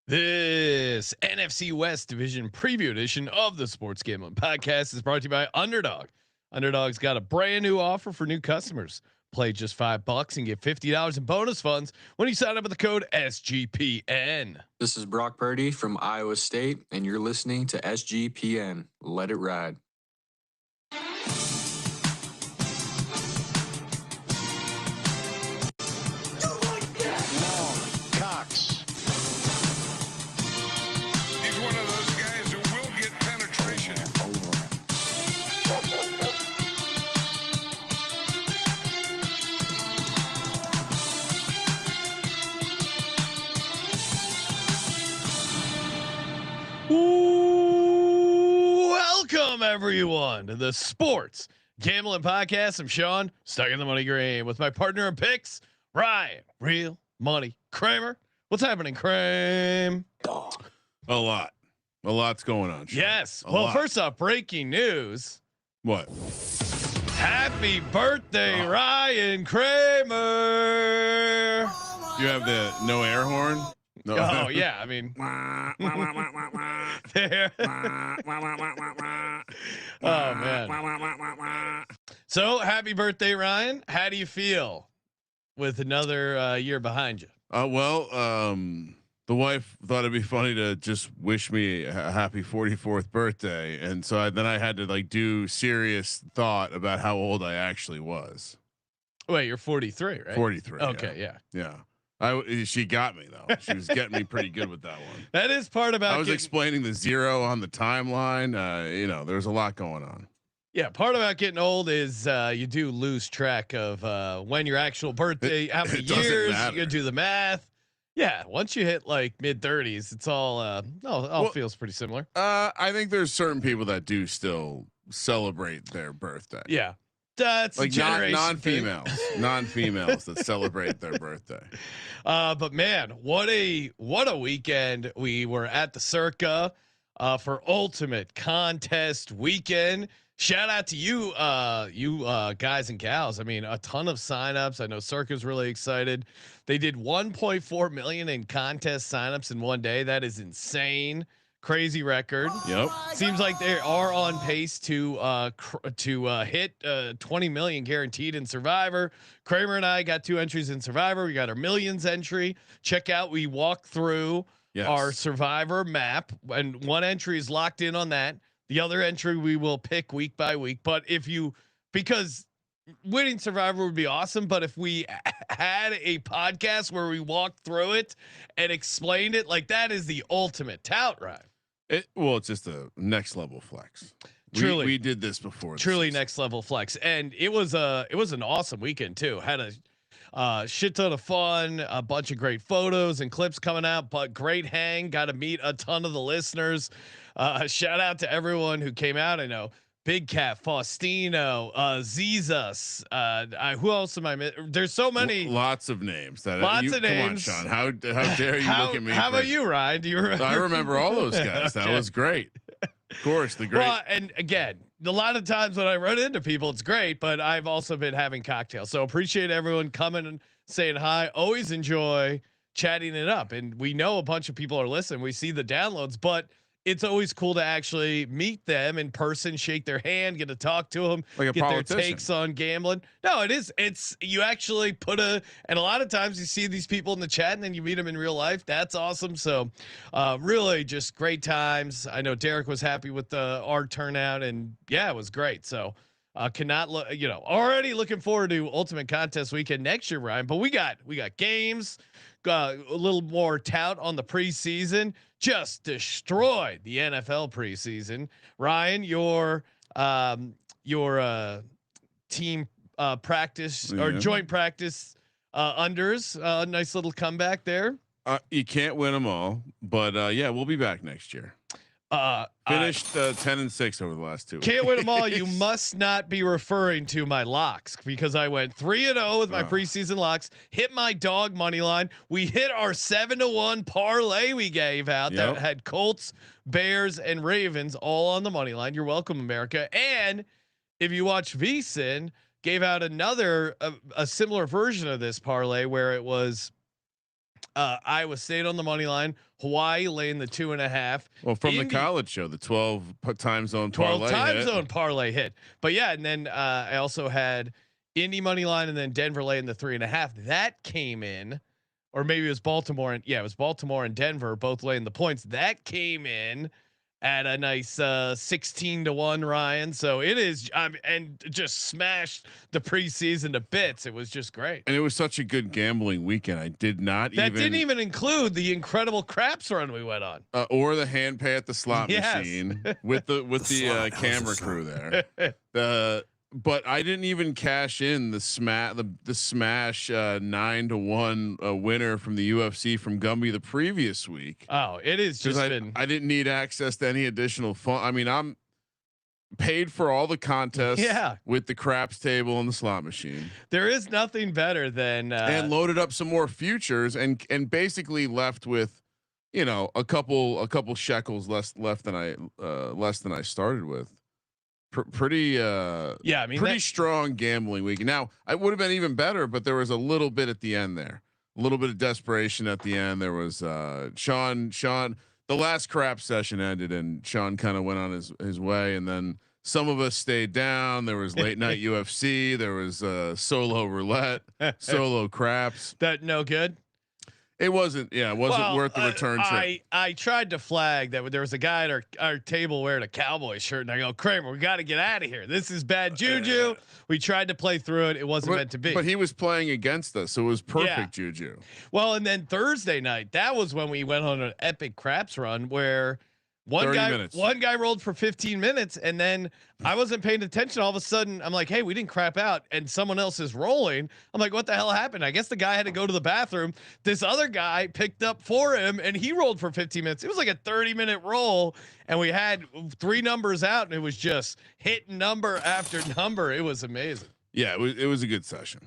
This NFC West Division Preview Edition of the Sports Gambling Podcast is brought to you by Underdog. Underdog's got a brand new offer for new customers. Play just $5 and get $50 in bonus funds when you sign up with the code SGPN. This is Brock Purdy from Iowa State, and you're listening to SGPN. Let it ride. Welcome everyone to the Sports Gambling Podcast. I'm Sean, stuck in the money green with my partner in picks, Ryan, Real Money Kramer. What's happening, Kramer? A lot's going on, Sean. Yes. Well, first off, breaking news. What? Happy birthday, Ryan Kramer. You have the no air horn? No. Oh yeah, I mean, there. Oh man. So happy birthday, Ryan. How do you feel with another year behind you? The wife thought it'd be funny to just wish me a happy 44th birthday, and so then I had to do serious thought about how old I actually was. Wait, you're 43, right? 43. Okay, yeah. She got me though. She was getting me pretty good with that one. That is part about. I was explaining the zero on the timeline. There's a lot going on. Yeah, part about getting old is you do lose track of when your actual birthday. How many years? You gotta do the math. Yeah, once you hit like mid 30s, it's all feels pretty similar. I think there's certain people that do still celebrate their birthday. Yeah. That's like non-females that celebrate their birthday. But man, what a weekend. We were at the Circa for Ultimate Contest Weekend. Shout out to you guys and gals. I mean, a ton of signups. I know Circa's really excited. They did 1.4 million in contest signups in one day. That is insane. Crazy record. Yep. Seems like they are on pace to hit 20 million guaranteed in Survivor. Kramer and I got 2 entries in Survivor. We got our millions entry. Check out. We walk through our Survivor map, and one entry is locked in on that. The other entry we will pick week by week. But because winning Survivor would be awesome, but if we had a podcast where we walked through it and explained it, like that is the ultimate tout, right? It's just a next level flex. Truly, we did this before. Truly next level flex, and it was an awesome weekend too. Had a shit ton of fun, a bunch of great photos and clips coming out, but great hang. Got to meet a ton of the listeners. Shout out to everyone who came out. I know Big Cat, Faustino, Zizas. Who else am I missing? There's so many. Lots of names. Of names. Come on, Sean. How dare you look at me? How about you, Ryan? Do you remember? I remember all those guys. Okay. That was great. Of course, the great. Well, and again, a lot of times when I run into people, it's great, but I've also been having cocktails. So appreciate everyone coming and saying hi. Always enjoy chatting it up. And we know a bunch of people are listening. We see the downloads, but it's always cool to actually meet them in person, shake their hand, get to talk to them, like get their takes on gambling. No, it's you actually and a lot of times you see these people in the chat and then you meet them in real life. That's awesome. So really just great times. I know Derek was happy with our turnout, and yeah, it was great. So already looking forward to Ultimate Contest Weekend next year, Ryan, but we got games, got a little more tout on the preseason. Just destroyed the NFL preseason. Ryan, your team practice or joint practice unders, nice little comeback there. You can't win them all, but we'll be back next year. Finished 10-6 over the last 2 weeks. Can't win them all. You must not be referring to my locks, because I went 3-0 with my preseason locks. Hit my dog money line. We hit our 7-1 parlay we gave out that had Colts, Bears, and Ravens all on the money line. You're welcome, America. And if you watch VSiN, gave out another a similar version of this parlay where it was Iowa State on the money line, Hawaii laying the 2.5. Well, from the college show, the 12 time zone 12 parlay time hit. zone parlay hit. But yeah, and then I also had Indy money line and then Denver laying the 3.5. That came in, or maybe it was Baltimore and it was Baltimore and Denver both laying the points. That came in at a nice 16-1, Ryan. So it is, and just smashed the preseason to bits. It was just great. And it was such a good gambling weekend. I did not that didn't even include the incredible craps run we went on, or the hand pay at the slot Yes. machine with the camera crew there. But I didn't even cash in the smash 9-1 winner from the UFC from Gumby the previous week. Oh, it is just I didn't need access to any additional fun. I mean, I'm paid for all the contests with the craps table and the slot machine. There is nothing better than and loaded up some more futures and basically left with, a couple shekels less than I started with. Pretty strong gambling week. Now I would have been even better, but there was a little bit at the end there, a little bit of desperation at the end. There was Sean. The last crap session ended, and Sean kind of went on his way, and then some of us stayed down. There was late night UFC. There was solo roulette, solo craps. That no good. It wasn't. Yeah, it wasn't worth the return trip. I tried to flag that there was a guy at our table wearing a Cowboy shirt, and I go, Kramer, we got to get out of here. This is bad juju. We tried to play through it. It wasn't meant to be. But he was playing against us, so it was perfect juju. Well, and then Thursday night, that was when we went on an epic craps run where one guy rolled for 15 minutes, and then I wasn't paying attention. All of a sudden, I'm like, hey, we didn't crap out, and someone else is rolling. I'm like, what the hell happened? I guess the guy had to go to the bathroom. This other guy picked up for him, and he rolled for 15 minutes. It was like a 30-minute roll, and we had 3 numbers out, and it was just hitting number after number. It was amazing. Yeah, it was a good session.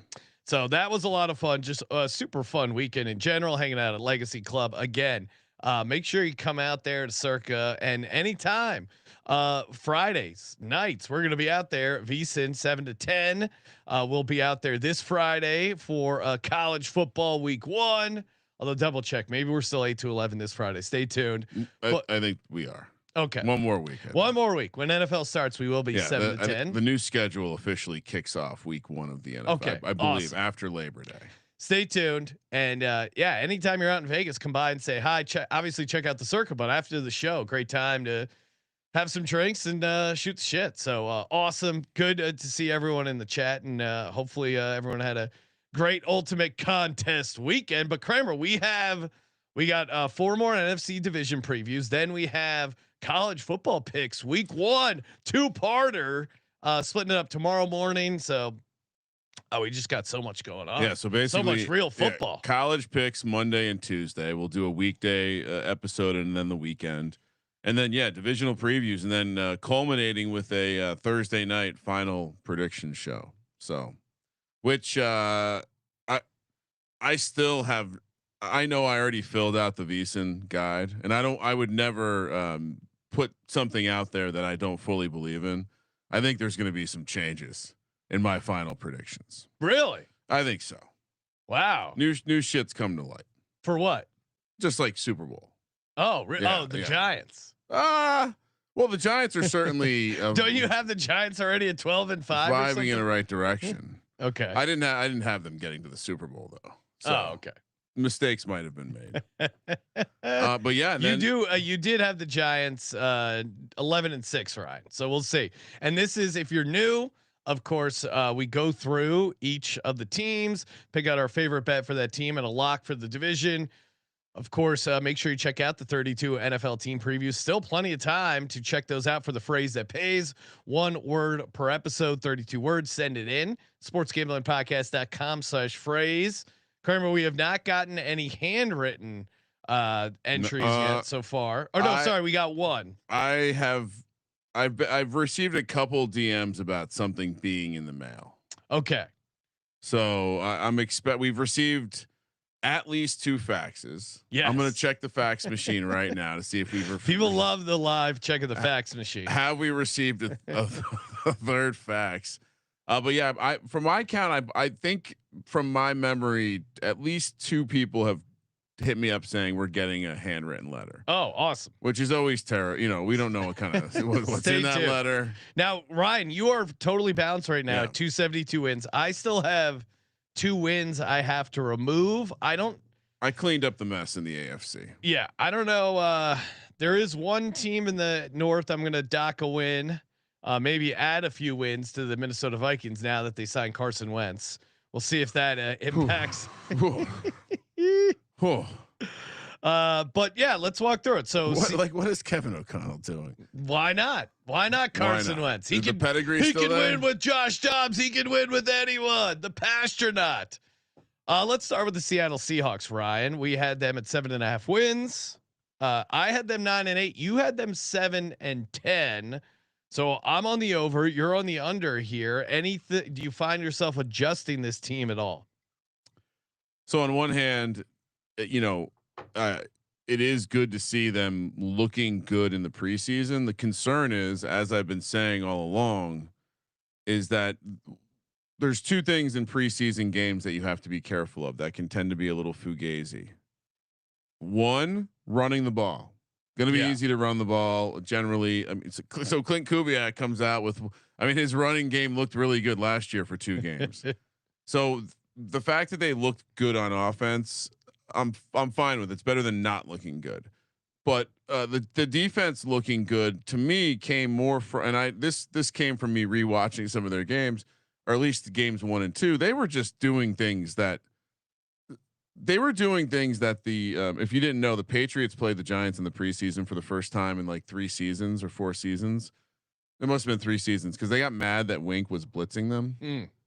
So that was a lot of fun. Just a super fun weekend in general, hanging out at Legacy Club again. Make sure you come out there to Circa, and anytime Fridays nights we're going to be out there. VSiN 7 to 10. We'll be out there this Friday for college football week 1. Although double check, maybe we're still 8 to 11 this Friday. Stay tuned. I think we are. Okay. One more week. One more week. When NFL starts, we will be 7 to 10. The new schedule officially kicks off week 1 of the NFL. Okay. I believe after Labor Day. Stay tuned. And anytime you're out in Vegas, come by and say hi. Obviously check out the Circle, but after the show, great time to have some drinks and shoot the shit. So awesome. Good to see everyone in the chat, and hopefully everyone had a great ultimate contest weekend. But Kramer, we got 4 more NFC division previews. Then we have college football picks week 1, 2-parter, splitting it up tomorrow morning. So we just got so much going on. Yeah, so basically, so much real football. College picks Monday and Tuesday. We'll do a weekday episode and then the weekend, and then divisional previews, and then culminating with a Thursday night final prediction show. So, which I still have. I know I already filled out the VSiN guide, and I would never put something out there that I don't fully believe in. I think there's going to be some changes in my final predictions. Really? I think so. Wow. New shit's come to light. For what? Just like Super Bowl. Oh, the Giants. Well, the Giants are certainly. Don't you have the Giants already at 12-5? Driving in the right direction. Okay. I didn't have them getting to the Super Bowl though. So okay. Mistakes might have been made. But yeah, you did have the Giants 11-6, Ryan. So we'll see. And this is, if you're new, of course, we go through each of the teams, pick out our favorite bet for that team, and a lock for the division. Of course, make sure you check out the 32 NFL team previews. Still plenty of time to check those out for the phrase that pays. 1 word per episode, 32 words. Send it in. sportsgamblingpodcast.com/phrase. Kramer, we have not gotten any handwritten entries yet so far. Oh no, sorry, we got one. I've received a couple DMs about something being in the mail. Okay. So we've received at least 2 faxes. Yeah. I'm going to check the fax machine right now to see if we've. People love the live check of the fax machine. Have we received a 3rd fax? But yeah, from my count, I think from my memory, at least 2 people have hit me up saying we're getting a handwritten letter. Oh, awesome. Which is always terror. You know, we don't know what kind of what's Stay in that tuned. letter. Now, Ryan, you are totally balanced right now Yeah. at 272 wins. I still have 2 wins I have to remove. I cleaned up the mess in the AFC. Yeah, I don't know. There is one team in the North I'm going to dock a win. Maybe add a few wins to the Minnesota Vikings now that they signed Carson Wentz. We'll see if that impacts. But yeah, let's walk through it. So, what is Kevin O'Connell doing? why not? Why not Carson Wentz? He can pedigree. He can win with Josh Dobbs. He can win with anyone. The pasture-not. Let's start with the Seattle Seahawks, Ryan. We had them at 7.5 wins. I had them 9-8. You had them 7-10. So I'm on the over. You're on the under here. Anything? Do you find yourself adjusting this team at all? So on one hand, you know, it is good to see them looking good in the preseason. The concern is, as I've been saying all along, is that there's 2 things in preseason games that you have to be careful of that can tend to be a little fugazi. One, running the ball. Going to be easy to run the ball generally. I mean, so Clint Kubiak comes out with, I mean, his running game looked really good last year for 2 games. So the fact that they looked good on offense, I'm fine with. It's better than not looking good. But the defense looking good to me came more from, and this came from me rewatching some of their games, or at least the games 1 and 2. They were just doing things that the if you didn't know, the Patriots played the Giants in the preseason for the first time in like 3 seasons or 4 seasons. It must have been 3 seasons because they got mad that Wink was blitzing them.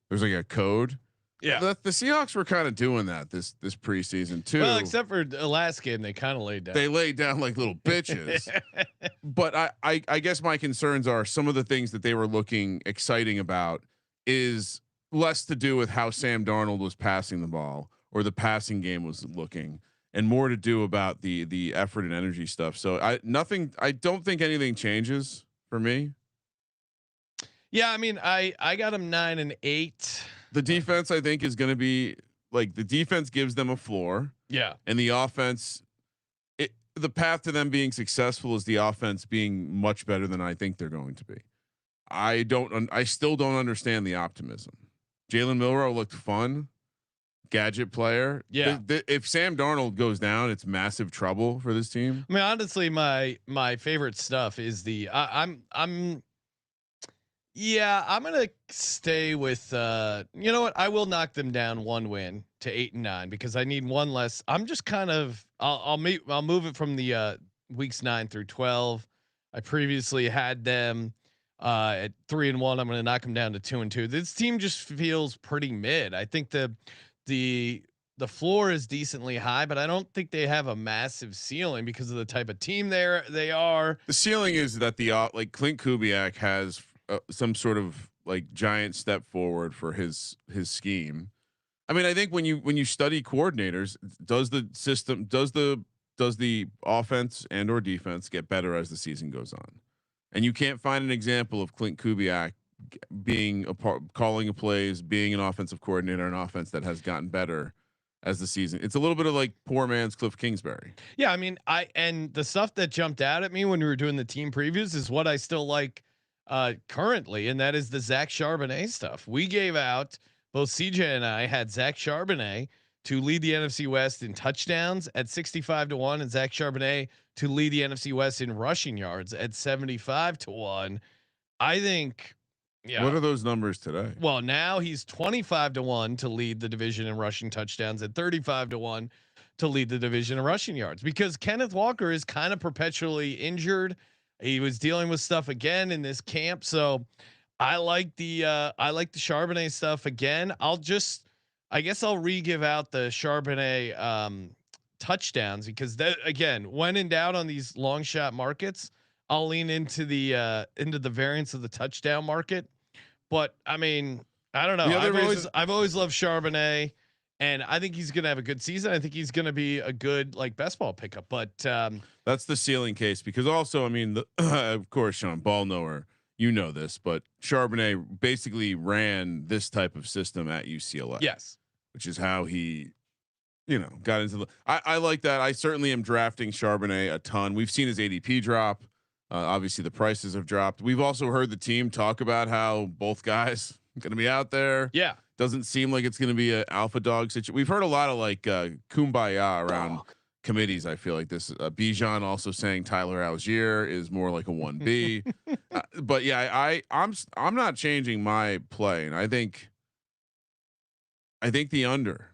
There's like a code. Yeah, the Seahawks were kind of doing that this preseason too. Well, except for the last game, they kind of laid down. They laid down like little bitches. But I guess my concerns are some of the things that they were looking exciting about is less to do with how Sam Darnold was passing the ball or the passing game was looking, and more to do about the effort and energy stuff. So I don't think anything changes for me. Yeah, I mean, I got them 9-8. The defense, I think, is going to be like, the defense gives them a floor. Yeah. And the offense, the path to them being successful is the offense being much better than I think they're going to be. I still don't understand the optimism. Jalen Milroe looked fun. Gadget player. Yeah. If Sam Darnold goes down, it's massive trouble for this team. I mean, honestly, my favorite stuff is I'm gonna stay with you know what, I will knock them down 1 win to 8-9 because I need 1 less. I'm just kind of I'll move it from the weeks 9 through 12. I previously had them at 3-1. I'm gonna knock them down to 2-2. This team just feels pretty mid. I think the floor is decently high, but I don't think they have a massive ceiling because of the type of team they are. The ceiling is that like Clint Kubiak has some sort of like giant step forward for his scheme. I mean, I think when you study coordinators, does the offense and or defense get better as the season goes on? And you can't find an example of Clint Kubiak being calling plays, being an offensive coordinator, an offense that has gotten better as the season. It's a little bit of like poor man's Cliff Kingsbury. Yeah, I mean, and the stuff that jumped out at me when we were doing the team previews is what I still like currently, and that is the Zach Charbonnet stuff. We gave out, both CJ and I had Zach Charbonnet to lead the NFC West in touchdowns at 65-1, and Zach Charbonnet to lead the NFC West in rushing yards at 75-1. I think. Yeah. What are those numbers today? Well, now he's 25-1 to lead the division in rushing touchdowns and 35-1 to lead the division in rushing yards, because Kenneth Walker is kind of perpetually injured. He was dealing with stuff again in this camp. So I like the Charbonnet stuff again. I guess I'll re-give out the Charbonnet touchdowns, because that, again, when in doubt on these long shot markets, I'll lean into the variance of the touchdown market. But I mean, I don't know. I've always loved Charbonnet, and I think he's going to have a good season. I think he's going to be a good like best ball pickup. But that's the ceiling case, because also, I mean, of course, Sean, ball knower, you know this, but Charbonnet basically ran this type of system at UCLA. Yes, which is how he got into the. I like that. I certainly am drafting Charbonnet a ton. We've seen his ADP drop. Obviously, the prices have dropped. We've also heard the team talk about how both guys going to be out there. Yeah. Doesn't seem like it's going to be an alpha dog situation. We've heard a lot of like kumbaya around committees. I feel like this. Bijan also saying Tyler Algier is more like a 1B. But yeah, I'm not changing my play, and I think the under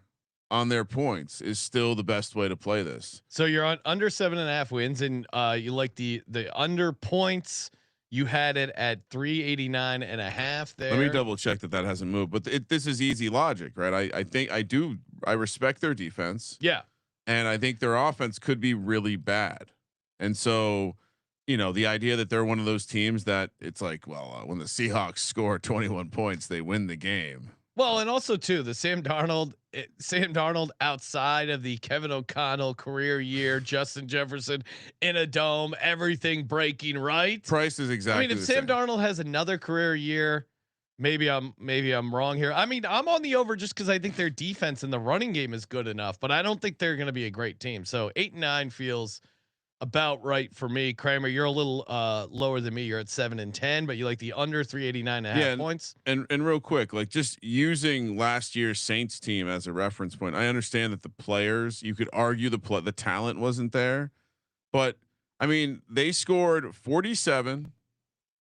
on their points is still the best way to play this. So you're on under 7.5 wins, and you like the under points. You had it at 389.5 there. Let me double check that hasn't moved, but this is easy logic, right? I respect their defense. Yeah. And I think their offense could be really bad. And so, the idea that they're one of those teams that it's like, well, when the Seahawks score 21 points, they win the game. Well, and also too, the Sam Darnold outside of the Kevin O'Connell career year, Justin Jefferson in a dome, everything breaking right. Price is exactly. I mean, if Sam Darnold has another career year, maybe I'm wrong here. I mean, I'm on the over just because I think their defense and the running game is good enough, but I don't think they're going to be a great team. So 8-9 feels about right for me. Kramer, you're a little lower than me. You're at 7-10, but you like the under 389.5 points. And real quick, like just using last year's Saints team as a reference point. I understand that the players, you could argue the talent wasn't there, but I mean, they scored 47,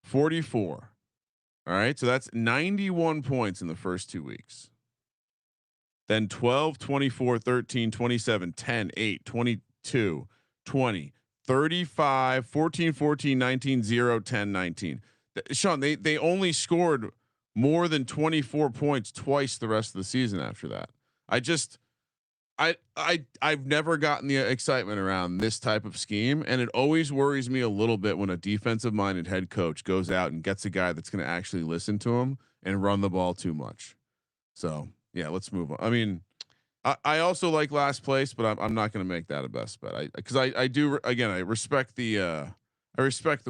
44. All right. So that's 91 points in the first 2 weeks. Then 12, 24, 13, 27, 10, 8, 22, 20, 35, 14, 14, 19, 0, 10, 19. Sean, they only scored more than 24 points twice the rest of the season after that. I've never gotten the excitement around this type of scheme, and it always worries me a little bit when a defensive minded head coach goes out and gets a guy that's going to actually listen to him and run the ball too much. So yeah, let's move on. I mean, I also like last place, but I'm not going to make that a best bet. Because I do again. I respect the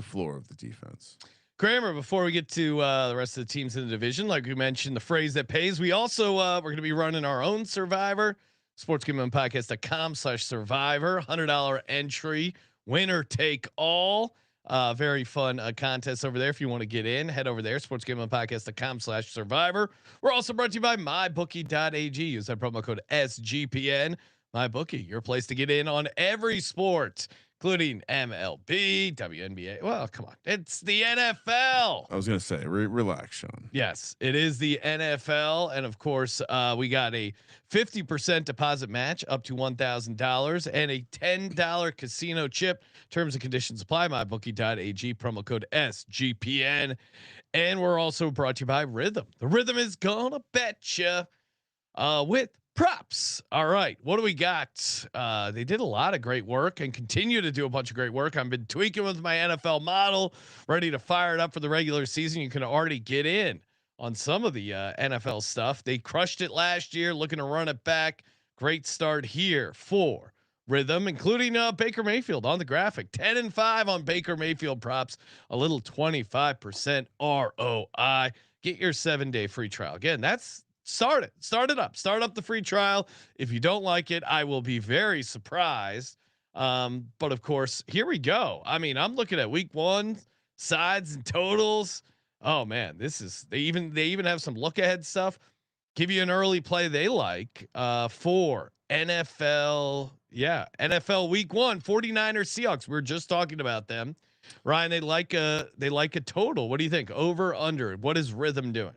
floor of the defense. Kramer, before we get to the rest of the teams in the division, like we mentioned, the phrase that pays. We also we're going to be running our own Survivor. SportsGamblingPodcast.com/Survivor. $100 entry, winner take all. Very fun contest over there. If you want to get in, head over there. SportsGamblingPodcast.com/Survivor. We're also brought to you by MyBookie.ag. Use that promo code SGPN. MyBookie, your place to get in on every sport, including MLB, WNBA. Well, come on, it's the NFL. I was gonna say, relax, Sean. Yes, it is the NFL, and of course, we got a 50% deposit match up to $1,000 and a $10 casino chip. Terms and conditions apply. MyBookie.ag, promo code SGPN, and we're also brought to you by Rhythm. The Rhythm is gonna bet you with props. All right, what do we got? They did a lot of great work and continue to do a bunch of great work. I've been tweaking with my NFL model, ready to fire it up for the regular season. You can already get in on some of the NFL stuff. They crushed it last year, looking to run it back. Great start here for Rhythm, including Baker Mayfield on the graphic. 10-5 on Baker Mayfield props, a little 25% ROI. Get your 7-day free trial. Again, that's start up the free trial. If you don't like it, I will be very surprised. But of course, here we go. I mean, I'm looking at week 1 sides and totals. Oh man, they even have some look ahead stuff. Give you an early play they like for NFL. Yeah, NFL week 1, 49ers Seahawks. We were just talking about them. Ryan, they like a total. What do you think? Over, under? What is Rhythm doing?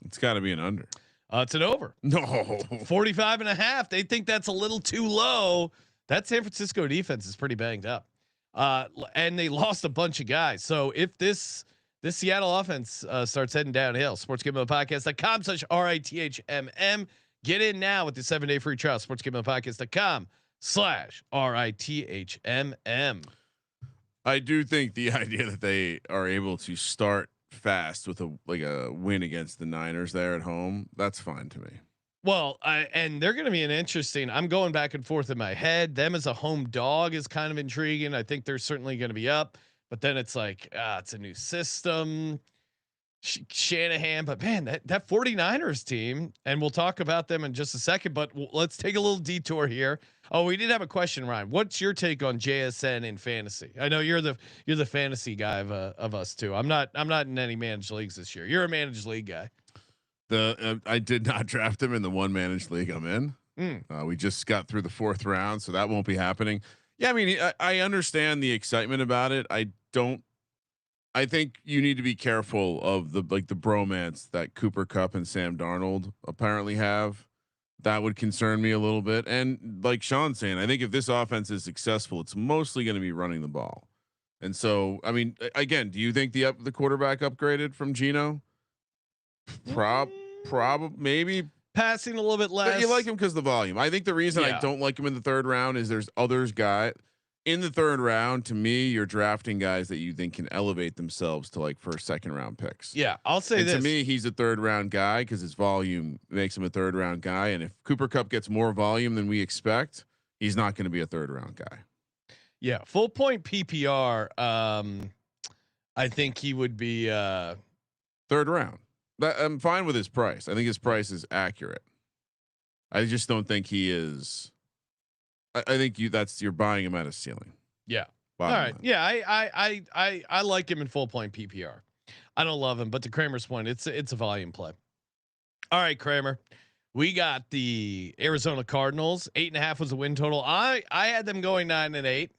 It's got to be an under. It's an over. No, 45.5. They think that's a little too low. That San Francisco defense is pretty banged up. And they lost a bunch of guys. So if this Seattle offense starts heading downhill, sportsgamblingpodcast.com/RITHMM. Get in now with the 7-day free trial. sportsgamblingpodcast.com/RITHMM. I do think the idea that they are able to start fast with a win against the Niners there at home, that's fine to me. Well, and they're going to be an interesting. I'm going back and forth in my head. Them as a home dog is kind of intriguing. I think they're certainly going to be up, but then it's like it's a new system. Shanahan, but man, that 49ers team, and we'll talk about them in just a second, but let's take a little detour here. Oh, we did have a question, Ryan. What's your take on JSN in fantasy? I know you're the fantasy guy of us two. I'm not in any managed leagues this year. You're a managed league guy. I did not draft him in the one managed league I'm in. We just got through the 4th round, so that won't be happening. Yeah, I mean, I understand the excitement about it. I think you need to be careful of the bromance that Cooper Kupp and Sam Darnold apparently have. That would concern me a little bit. And like Sean's saying, I think if this offense is successful, it's mostly going to be running the ball. And so, I mean, again, do you think the quarterback upgraded from Geno? Probably, maybe Passing a little bit less. But you like him because the volume. I think the reason I don't like him in the 3rd round is there's others guy in the 3rd round. To me, you're drafting guys that you think can elevate themselves to like 1st, 2nd round picks. Yeah, I'll say this. To me, he's a 3rd round guy because his volume makes him a 3rd round guy. And if Cooper Kupp gets more volume than we expect, he's not going to be a 3rd round guy. Yeah, full point PPR. I think he would be 3rd round. I'm fine with his price. I think his price is accurate. I just don't think he is. I think you're buying him at a ceiling. Yeah. All right. Line. Yeah. I like him in full point PPR. I don't love him, but to Kramer's point, it's a volume play. All right, Kramer. We got the Arizona Cardinals. 8.5 was the win total. I had them going 9-8.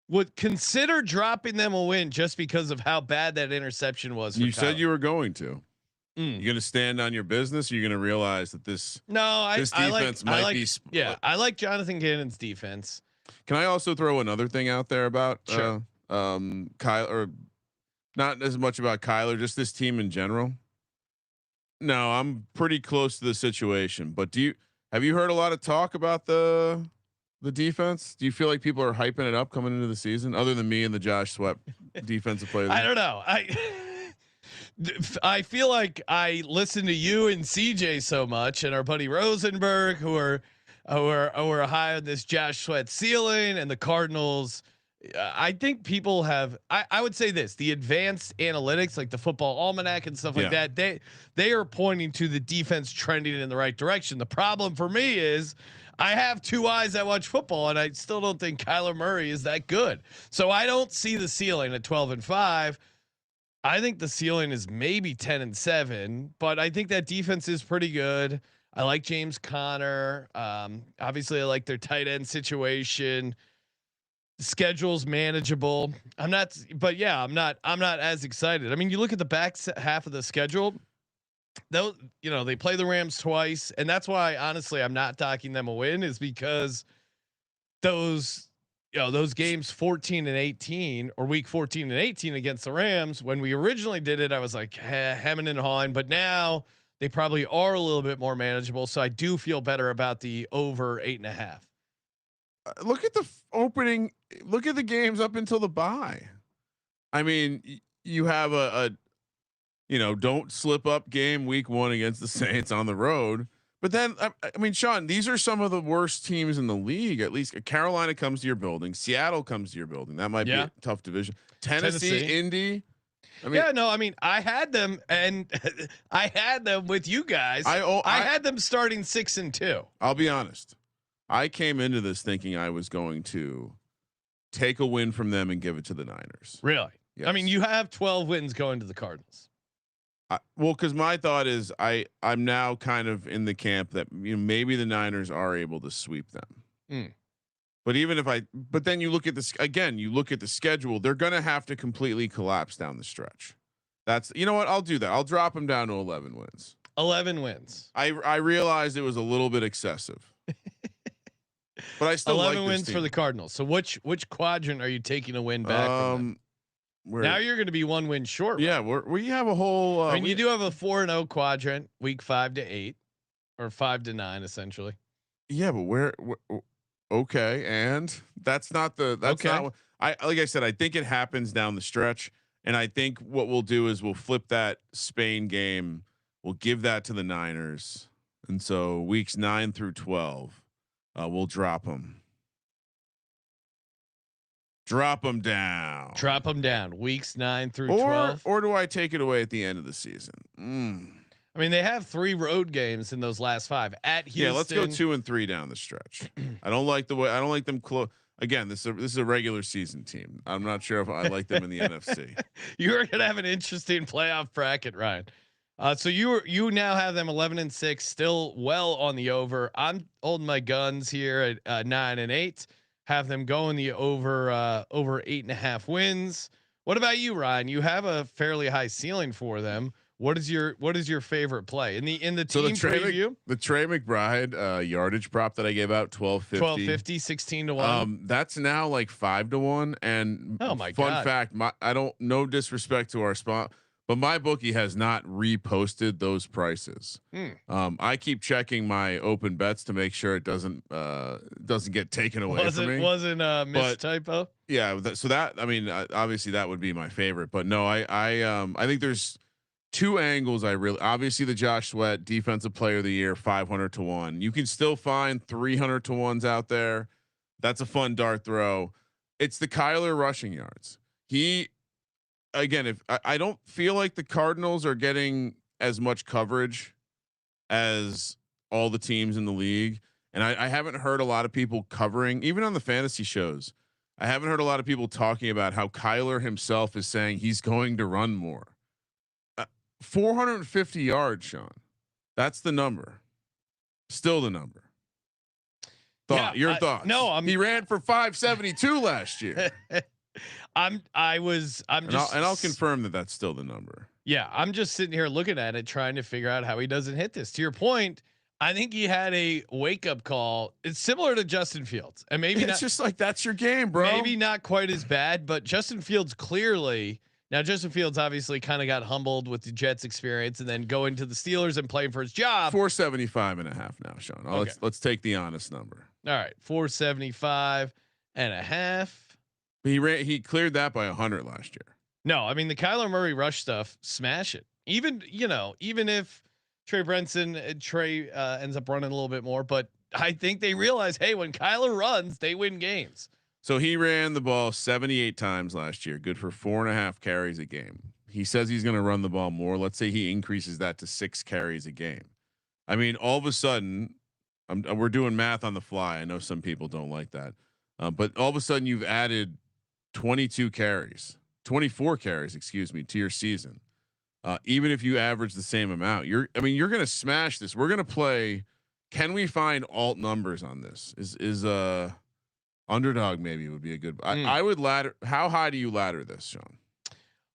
Would consider dropping them a win just because of how bad that interception was. You said you were going to. You're going to stand on your business. Or you're going to realize that this defense might be. Yeah, I like Jonathan Gannon's defense. Can I also throw another thing out there about Kyle, or not as much about Kyler, just this team in general? No, I'm pretty close to the situation. But have you heard a lot of talk about the defense? Do you feel like people are hyping it up coming into the season, other than me and the Josh Sweat defensive player? I don't know. I feel like I listen to you and CJ so much, and our buddy Rosenberg, who are high on this Josh Sweat ceiling, and the Cardinals. I think people have. I would say this: the advanced analytics, like the Football Almanac and stuff like that, they are pointing to the defense trending in the right direction. The problem for me is I have 2 eyes that watch football, and I still don't think Kyler Murray is that good. So I don't see the ceiling at 12-5. I think the ceiling is maybe 10-7, but I think that defense is pretty good. I like James Conner. Obviously I like their tight end situation. The schedule's manageable. I'm not as excited. I mean, you look at the back half of the schedule, though, they play the Rams twice. And that's why, honestly, I'm not docking them a win, is because those games 14 and 18, or week 14 and 18 against the Rams, when we originally did it, I was like hemming and hawing, but now they probably are a little bit more manageable. So I do feel better about the over 8.5. Look at the opening. Look at the games up until the bye. I mean, you have don't slip up game week 1 against the Saints on the road. But then, I mean, Sean, these are some of the worst teams in the league. At least Carolina comes to your building. Seattle comes to your building. That might be a tough division. Tennessee, Indy. I had them, and I had them with you guys. I had them starting 6-2. I'll be honest. I came into this thinking I was going to take a win from them and give it to the Niners. Really? Yes. I mean, you have 12 wins going to the Cardinals. Well, because my thought is I'm now kind of in the camp that maybe the Niners are able to sweep them. But but then you look at this again. You look at the schedule. They're going to have to completely collapse down the stretch. That's what I'll do that. I'll drop them down to 11 wins. 11 wins. I realized it was a little bit excessive. But I still 11 wins for the Cardinals. So which quadrant are you taking a win back from? Now you're going to be 1 win short. Yeah, we have a whole. I mean, you do have a 4-0 quadrant, week 5 to 8, or 5 to 9, essentially. Yeah, but okay, and that's not not. Like I said, I think it happens down the stretch, and I think what we'll do is we'll flip that Spain game. We'll give that to the Niners, and so weeks 9 through 12. We'll drop them. Drop them down. Drop them down. Weeks 9 through 12. Or do I take it away at the end of the season? I mean, they have 3 road games in those last 5 at Houston. Yeah, let's go 2 and 3 down the stretch. I don't like them close. Again, this is a regular season team. I'm not sure if I like them in the NFC. You are gonna have an interesting playoff bracket, Ryan. So you now have them 11 and 6, still well on the over. I'm holding my guns here at 9 and 8. Have them going the over 8.5 wins. What about you, Ryan? You have a fairly high ceiling for them. What is your favorite play in the team preview? The Trey McBride yardage prop that I gave out 1250 16 to 1. That's now like 5 to 1. And oh my fun God. fact, no disrespect to our spot, but my bookie has not reposted those prices. I keep checking my open bets to make sure it doesn't get taken away from me. Wasn't a mistypo. Yeah, obviously that would be my favorite, but no, I think there's 2 angles. Obviously the Josh Sweat defensive player of the year, 500 to 1. You can still find 300 to 1s out there. That's a fun dart throw. It's the Kyler rushing yards. If I don't feel like the Cardinals are getting as much coverage as all the teams in the league. And I haven't heard a lot of people covering, even on the fantasy shows. I haven't heard a lot of people talking about how Kyler himself is saying he's going to run more. 450 yards, Sean. That's the number. Still the number. Your thoughts? No, he ran for 572 last year. I'll confirm that that's still the number. Yeah, I'm just sitting here looking at it, trying to figure out how he doesn't hit this. To your point, I think he had a wake up call. It's similar to Justin Fields, and maybe it's just like that's your game, bro. Maybe not quite as bad, but Justin Fields clearly. Now, Justin Fields obviously kind of got humbled with the Jets experience and then going to the Steelers and playing for his job. 475 and a half now, Sean. Okay. Let's take the honest number. All right. 475 and a half. He cleared that by 100 last year. No, I mean, the Kyler Murray rush stuff, smash it. Even if Trey ends up running a little bit more, but I think they realize, hey, when Kyler runs, they win games. So he ran the ball 78 times last year, good for 4.5 carries a game. He says he's going to run the ball more. Let's say he increases that to 6 carries a game. I mean, all of a sudden, we're doing math on the fly. I know some people don't like that, but all of a sudden you've added 24 carries, to your season. Even if you average the same amount, you're going to smash this. We're going to play. Can we find alt numbers on this? Is underdog maybe would be a good. I would ladder. How high do you ladder this, Sean?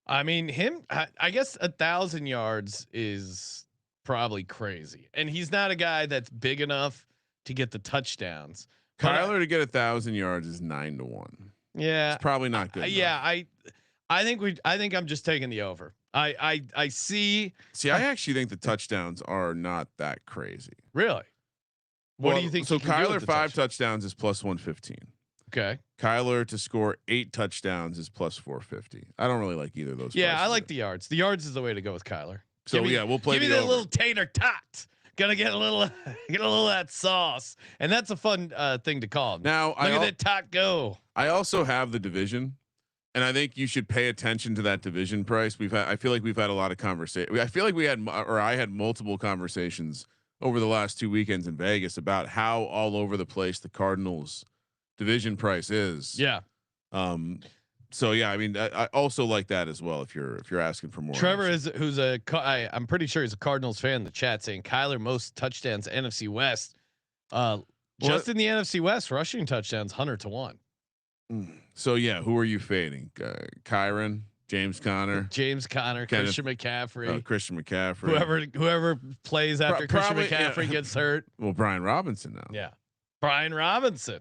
I mean, I guess 1,000 yards is probably crazy, and he's not a guy that's big enough to get the touchdowns. Kyler to get 1,000 yards is 9 to 1. Yeah, it's probably not good. Yeah, I think I'm just taking the over. I see. I actually think the touchdowns are not that crazy. Really? What do you think? So Kyler 5 touchdowns is plus 115. Okay. Kyler to score 8 touchdowns is plus 450. I don't really like either of those. Yeah, I like the yards. The yards is the way to go with Kyler. So we'll play. Give me that little tater tot. Gonna get a little of that sauce, and that's a fun thing to call him. Now look at that tot go. I also have the division, and I think you should pay attention to that division price. I feel like we've had a lot of conversation. I feel like I had multiple conversations over the last 2 weekends in Vegas about how all over the place the Cardinals division price is. Yeah. So yeah, I mean, I also like that as well. If you're asking for more, Trevor I'm pretty sure he's a Cardinals fan in the chat saying Kyler most touchdowns NFC West. Just in the NFC West, rushing touchdowns 100 to 1. So yeah, who are you fading? Kyron, James Conner, Christian McCaffrey, Christian McCaffrey, whoever plays after Christian McCaffrey gets hurt. Well, Brian Robinson now. Yeah, Brian Robinson.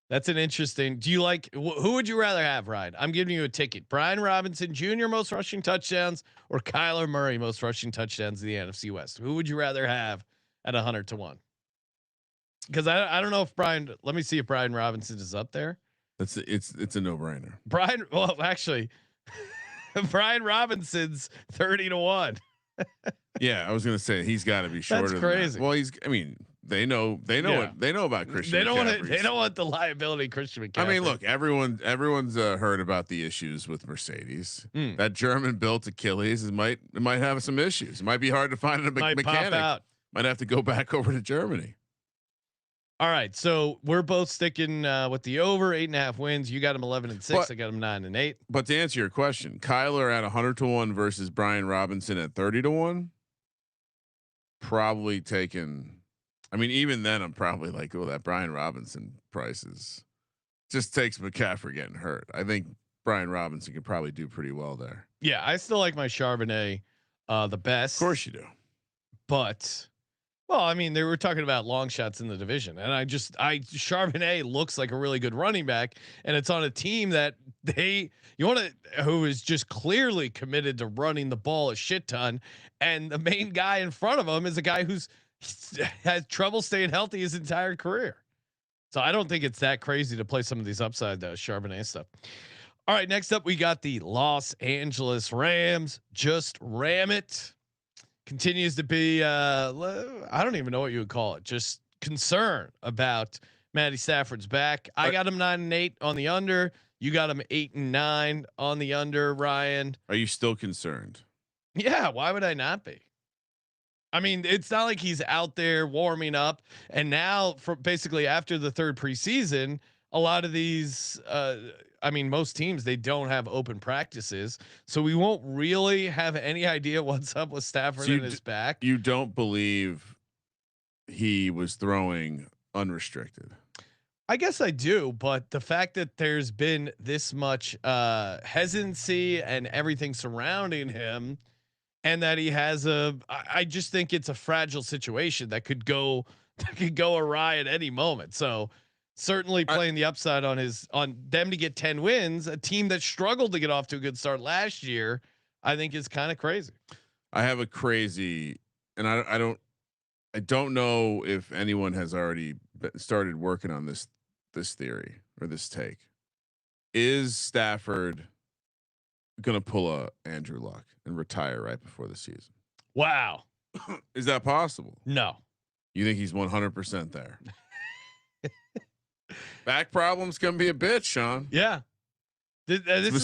That's an interesting. Do you like who would you rather have, Ryan? I'm giving you a ticket. Brian Robinson Jr. most rushing touchdowns or Kyler Murray most rushing touchdowns in the NFC West? Who would you rather have at 100 to 1? Because I don't know if Brian. Let me see if Brian Robinson is up there. It's a no-brainer. Well, actually, Brian Robinson's 30 to 1. Yeah, I was gonna say he's got to be shorter. That's crazy. Well, they know Yeah. what they know about Christian. They don't want McCaffrey's- They don't want the liability Christian McCaffrey. I mean, look, everyone's heard about the issues with Mercedes. That German built Achilles might have some issues. It might be hard to find a might mechanic. pop out. Might have to go back over to Germany. All right, so we're both sticking with the over 8.5 wins. You got him 11-6. But- I got him 9-8. But to answer your question, Kyler at 100-1 versus Brian Robinson at 30-1. Probably taking. I mean, even then, I'm probably like, oh, that Brian Robinson prices just takes McCaffrey getting hurt. I think Brian Robinson could probably do pretty well there. Yeah, I still like my Charbonnet the best. Of course you do. But well, I mean, they were talking about long shots in the division, and Charbonnet looks like a really good running back, and it's on a team that who is just clearly committed to running the ball a shit ton, and the main guy in front of him is a guy who's had trouble staying healthy his entire career. So I don't think it's that crazy to play some of these upside Charbonnet stuff. All right, next up we got the Los Angeles Rams. Just ram it. Continues to be I don't even know what you would call it. Just concern about Matty Stafford's back. I got him 9-8 on the under. You got him 8-9 on the under, Ryan. Are you still concerned? Yeah, why would I not be? I mean, it's not like he's out there warming up. And now, for basically after the third preseason, a lot of these, I mean, most teams, they don't have open practices, so we won't really have any idea what's up with Stafford and his back. You don't believe he was throwing unrestricted? I guess I do, but the fact that there's been this much hesitancy and everything surrounding him, and that he has I just think it's a fragile situation that could go awry at any moment. So certainly playing the upside on them to get 10 wins, a team that struggled to get off to a good start last year, I think is kind of crazy. I have a crazy, and I don't know if anyone has already started working on this theory or this take. Is Stafford gonna pull a Andrew Luck and retire right before the season? Wow. Is that possible? No. You think he's 100% there? Back problems can be a bitch, Sean. Yeah. This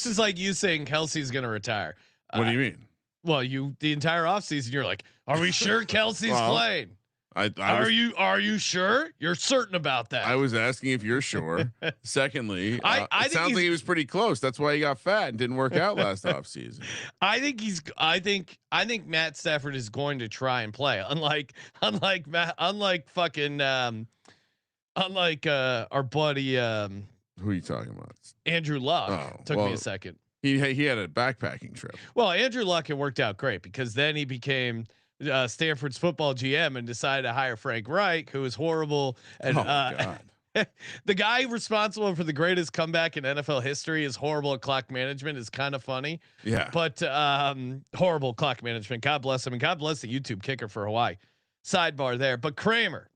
is like you saying Kelsey's going to retire. What do you mean? Well, the entire offseason, you're like, are we sure Kelsey's playing? Are you sure? You're certain about that? I was asking if you're sure. Secondly, I it think sounds like he was pretty close. That's why he got fat and didn't work out last offseason. I think Matt Stafford is going to try and play. Unlike our buddy Who are you talking about? Andrew Luck. Took me a second. He had a backpacking trip. Well, Andrew Luck, it worked out great because then he became Stanford's football GM and decided to hire Frank Reich, who is horrible. And God. the guy responsible for the greatest comeback in NFL history is horrible at clock management. Is kind of funny. Yeah. But horrible clock management. God bless him, and God bless the YouTube kicker for Hawaii. Sidebar there. But Kramer,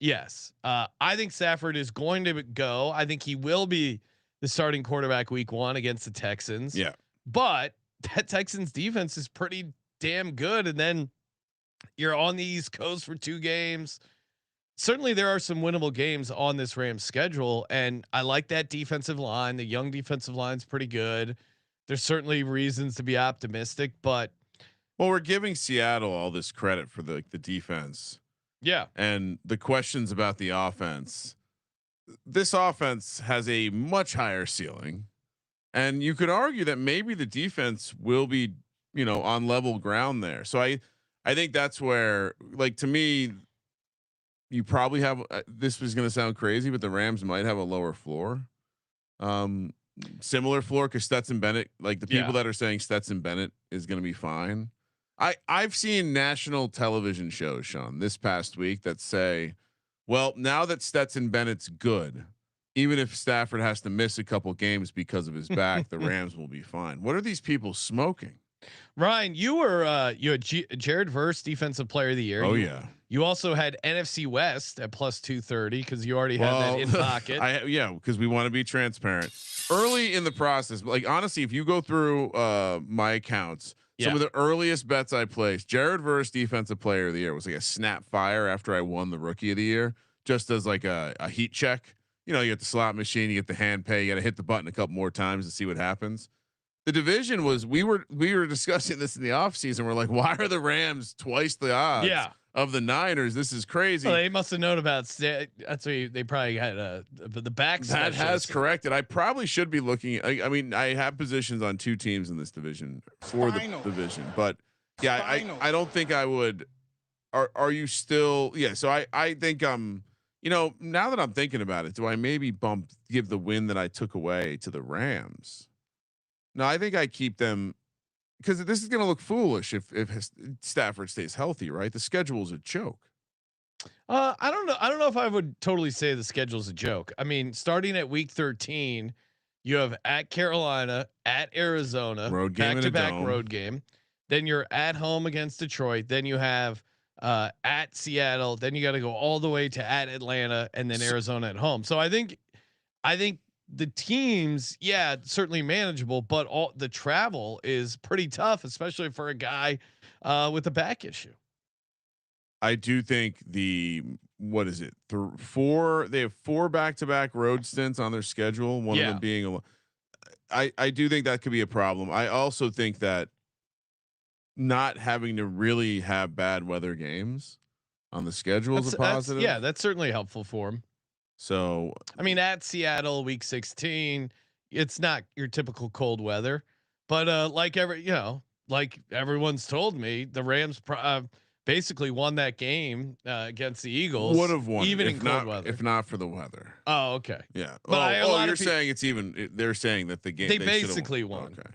yes, I think Stafford is going to go. I think he will be the starting quarterback week 1 against the Texans. Yeah. But that Texans defense is pretty damn good. And then you're on the East Coast for 2 games. Certainly there are some winnable games on this Rams schedule. And I like that defensive line. The young defensive line's pretty good. There's certainly reasons to be optimistic, but we're giving Seattle all this credit for the defense. Yeah. And the questions about the offense. This offense has a much higher ceiling, and you could argue that maybe the defense will be, on level ground there. So I think that's where, like, to me, you probably have, this was going to sound crazy, but the Rams might have a lower floor, similar floor. Cause Stetson Bennett, like the people that are saying Stetson Bennett is going to be fine. I've seen national television shows, Sean, this past week that say, well, now that Stetson Bennett's good, even if Stafford has to miss a couple games because of his back, the Rams will be fine. What are these people smoking? Ryan, you had Jared Verse Defensive Player of the Year. Oh, yeah. You also had NFC West at plus 230 because you already had that in pocket. Because we want to be transparent early in the process. Like, honestly, if you go through my accounts, Some of the earliest bets I placed, Jared Verse defensive player of the year was like a snap fire after I won the rookie of the year, just as like a heat check. You know, you get the slot machine, you get the hand pay, you got to hit the button a couple more times to see what happens. The division was, we were discussing this in the offseason. We're like, why are the Rams twice the odds of the Niners? This is crazy. Well, they must have known about that's why they probably had the back. That has corrected. I probably should be looking. I mean, I have positions on 2 teams in this division for the division, but yeah, I don't think I would. Are you still? Yeah. So I think you know, now that I'm thinking about it, do I maybe give the win that I took away to the Rams? No, I think I keep them, because this is going to look foolish if Stafford stays healthy, right? The schedule's a joke. I don't know. I don't know if I would totally say the schedule's a joke. I mean, starting at week 13, you have at Carolina, at Arizona, road game, back-to-back road game. Then you're at home against Detroit. Then you have at Seattle. Then you got to go all the way to at Atlanta, and then Arizona at home. So I think the teams, yeah, certainly manageable, but all the travel is pretty tough, especially for a guy with a back issue. I do think what is it? They have 4 back-to-back road stints on their schedule. One of them being I do think that could be a problem. I also think that not having to really have bad weather games on the schedule is a positive. That's certainly helpful for him. So, I mean, at Seattle, week 16, it's not your typical cold weather, but like everyone's told me, the Rams basically won that game against the Eagles. Would have won even in cold weather, if not for the weather. Oh, okay. Yeah. But you're saying it's even. They're saying that the game they basically won. Okay.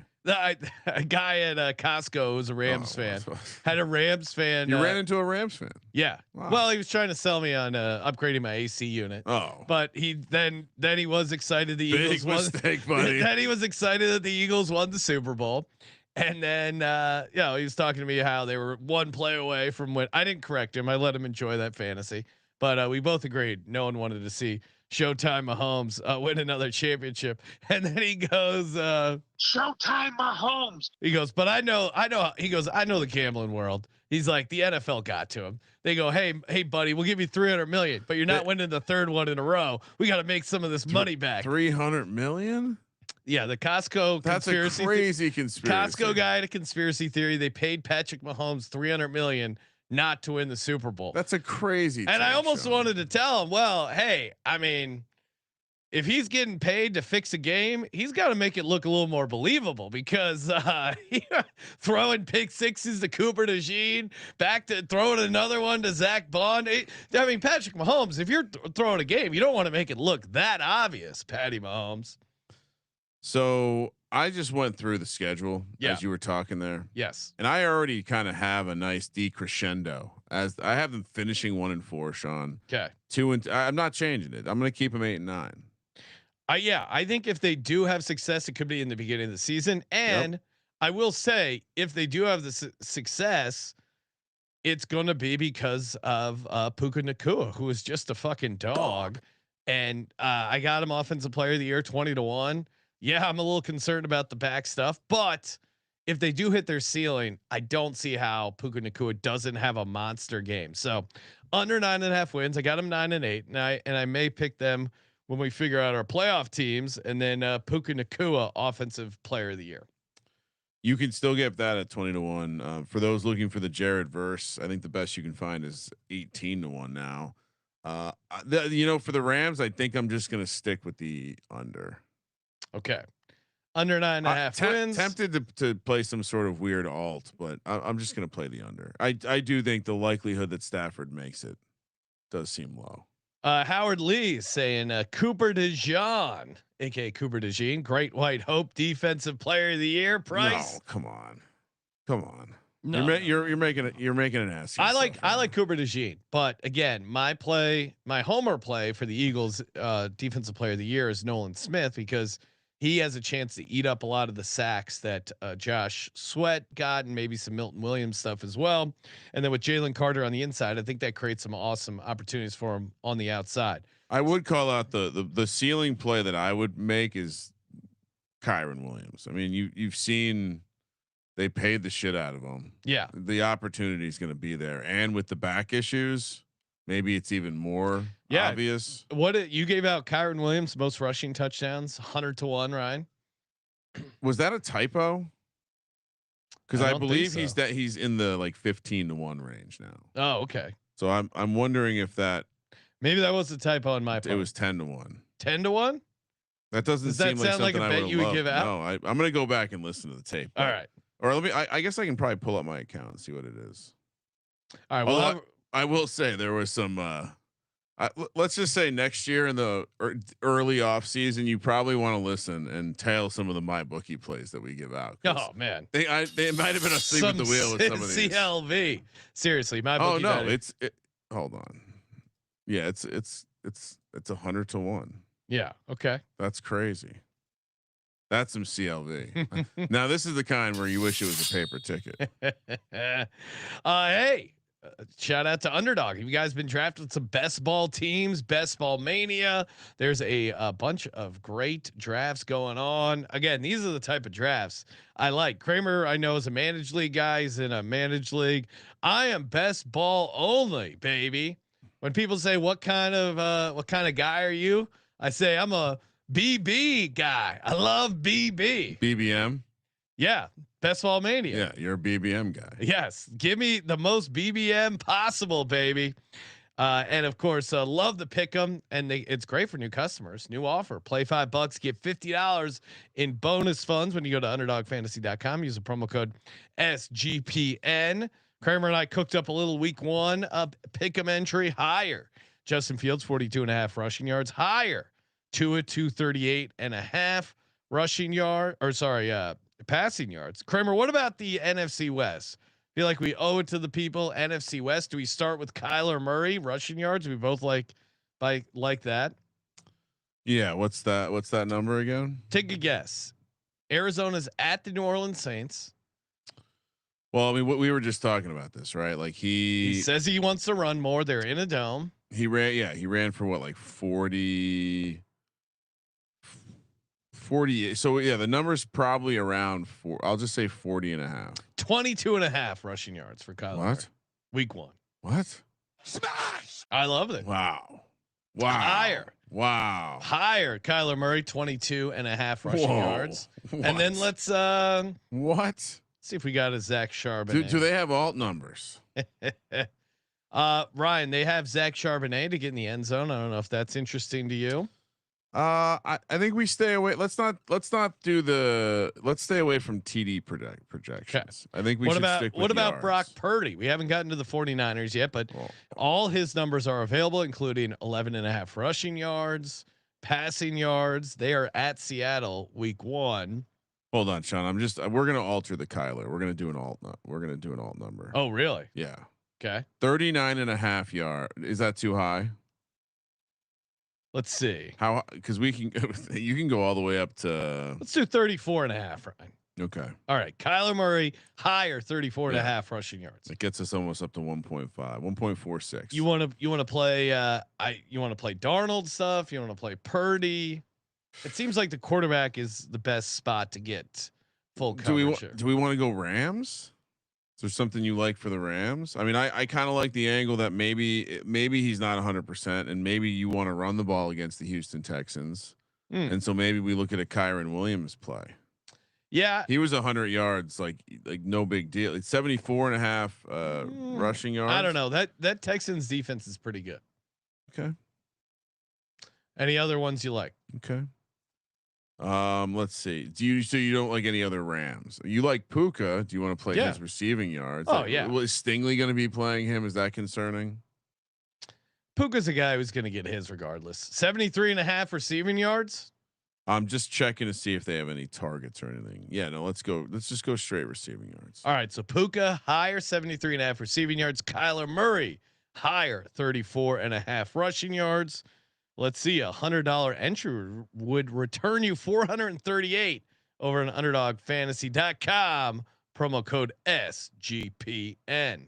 A guy at Costco who's a Rams fan had a Rams fan. You ran into a Rams fan. Yeah. Wow. Well, he was trying to sell me on upgrading my AC unit. Oh. But he then he was excited the Eagles won. Mistake, buddy. Then he was excited that the Eagles won the Super Bowl. And then he was talking to me how they were 1 play away from when I didn't correct him. I let him enjoy that fantasy. But we both agreed no one wanted to see Showtime Mahomes win another championship. And then he goes, Showtime Mahomes. He goes, but I know. He goes, I know the gambling world. He's like, the NFL got to him. They go, hey, buddy, we'll give you 300 million, but you're not winning the 3rd one in a row. We got to make some of this money back. 300 million. Yeah, the Costco conspiracy. That's a crazy conspiracy. Costco guy had a conspiracy theory. They paid Patrick Mahomes 300 million not to win the Super Bowl. That's a crazy. And I almost wanted to tell him, well, hey, I mean, if he's getting paid to fix a game, he's got to make it look a little more believable, because throwing pick sixes to Cooper DeJean, back to throwing another one to Zach Bond. I mean, Patrick Mahomes, if you're throwing a game, you don't want to make it look that obvious, Patty Mahomes. So I just went through the schedule as you were talking there. Yes. And I already kind of have a nice decrescendo, as I have them finishing 1-4, Sean. Okay. 2 and I'm not changing it. I'm going to keep them 8 and 9. Yeah, I think if they do have success, it could be in the beginning of the season. And I will say, if they do have the success, it's going to be because of Puka Nacua, who is just a fucking dog. And I got him offensive player of the year, 20-1. Yeah, I'm a little concerned about the back stuff, but if they do hit their ceiling, I don't see how Puka Nacua doesn't have a monster game. So under 9.5 wins, I got him 9 and 8, and I may pick them when we figure out our playoff teams, and then Puka Nacua offensive player of the year. You can still get that at 20-1. For those looking for the Jared Verse, I think the best you can find is 18-1 now. For the Rams, I think I'm just going to stick with the under. Okay. Under 9.5 wins. Tempted to play some sort of weird alt, but I'm just going to play the under. I do think the likelihood that Stafford makes it does seem low. Howard Lee saying Cooper DeJean, aka Cooper DeJean, Great White Hope defensive player of the year. Price. No, come on. No, you're making an ass. I like Cooper DeJean, but again, my homer play for the Eagles defensive player of the year is Nolan Smith, because he has a chance to eat up a lot of the sacks that Josh Sweat got, and maybe some Milton Williams stuff as well. And then with Jalen Carter on the inside, I think that creates some awesome opportunities for him on the outside. I would call out the ceiling play that I would make is Kyron Williams. I mean, you've seen they paid the shit out of him. Yeah. The opportunity is going to be there, and with the back issues, maybe it's even more obvious. You gave out Kyron Williams most rushing touchdowns, 100-1, Ryan. Was that a typo? Because I believe so. he's in the like 15-1 range now. Oh, okay. So I'm wondering if that maybe that was a typo on my part. It was 10-1. 10-1 That doesn't Does that seem like sound like something a I bet would you would give out? No, I'm gonna go back and listen to the tape. All right. Or let me. I guess I can probably pull up my account and see what it is. All right. Well, I will say there was some. Let's just say next year in the early off season, you probably want to listen and tail some of the MyBookie plays that we give out. Oh man, they might have been asleep at the wheel with some of these. CLV. Seriously, MyBookie. Oh no, hold on. Yeah, it's 100-1. Yeah. Okay. That's crazy. That's some CLV. Now this is the kind where you wish it was a paper ticket. Hey, shout out to Underdog. Have you guys been drafting some best ball teams? Best ball mania. There's a bunch of great drafts going on. Again, these are the type of drafts I like. Kramer, I know, is a managed league guy. He's in a managed league. I am best ball only, baby. When people say what kind of guy are you? I say I'm a BB guy. I love BB. BBM. Yeah. Best ball mania. Yeah. You're a BBM guy. Yes. Give me the most BBM possible, baby. And of course, love the pick 'em, and it's great for new customers. New offer: play $5, get $50 in bonus funds when you go to underdogfantasy.com. Use the promo code SGPN. Kramer and I cooked up a little week 1 pick 'em entry higher. Justin Fields 42.5 rushing yards higher. Tua 238.5 passing yards. Kramer, what about the NFC West? Feel like we owe it to the people. NFC West. Do we start with Kyler Murray rushing yards? We both like that. Yeah. What's that number again? Take a guess. Arizona's at the New Orleans Saints. Well, I mean, we were just talking about this, right? Like he says he wants to run more. They're in a dome. He ran for what, like 40. So yeah, the number's probably around 4. I'll just say 40.5. 22.5 rushing yards for Kyler. Murray. Week 1. What? Smash! I love it. Wow. Higher. Wow. Higher. Kyler Murray 22.5 rushing yards. What? And then let's what? See if we got a Zach Charbonnet. Do they have alt numbers? Ryan, they have Zach Charbonnet to get in the end zone. I don't know if that's interesting to you. I think we stay away. Let's stay away from TD projections. Okay. I think we should stick with what about yards. Brock Purdy? We haven't gotten to the 49ers yet, but all his numbers are available, including 11.5 rushing yards, passing yards. They are at Seattle week 1. Hold on, Sean. We're going to alter the Kyler. We're going to do an alt. We're going to do an alt number. Oh, really? Yeah. Okay. 39.5 yards. Is that too high? Let's see how, because you can go all the way up to. Let's do 34.5. Ryan. Okay. All right. Kyler Murray higher 34.5 rushing yards. It gets us almost up to 1.5, 1.46. You want to play, you want to play Darnold stuff. You want to play Purdy. It seems like the quarterback is the best spot to get full coverage. Do we want to go Rams? Is there something you like for the Rams? I mean, I kind of like the angle that maybe he's not 100%, and maybe you want to run the ball against the Houston Texans, and so maybe we look at a Kyron Williams play. Yeah, he was 100 yards, like no big deal. It's 74.5 rushing yards. I don't know, that Texans defense is pretty good. Okay. Any other ones you like? Okay. Let's see. So you don't like any other Rams? You like Puka? Do you want to play his receiving yards? Oh yeah. Is Stingley going to be playing him? Is that concerning? Puka's a guy who's going to get his regardless. 73.5 receiving yards. I'm just checking to see if they have any targets or anything. Yeah, no, let's go. Let's just go straight receiving yards. All right. So Puka higher 73.5 receiving yards. Kyler Murray higher 34.5 rushing yards. Let's see, $100 entry would return you 438 over an underdogfantasy.com. Promo code SGPN.